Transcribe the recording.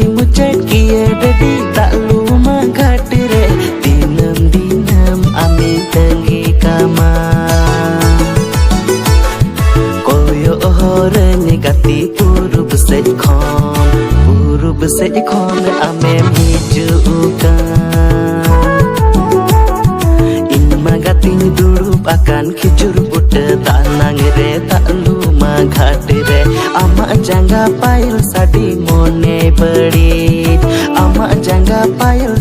muncul kia dadi tak luma gatire dinam amin tengi kama koyo horene gati puru besed khon amem hijukan inma gati durup akan khijur buta tanang re tak luma ghatire ama jangga pail sadi mone beri ama jangga pail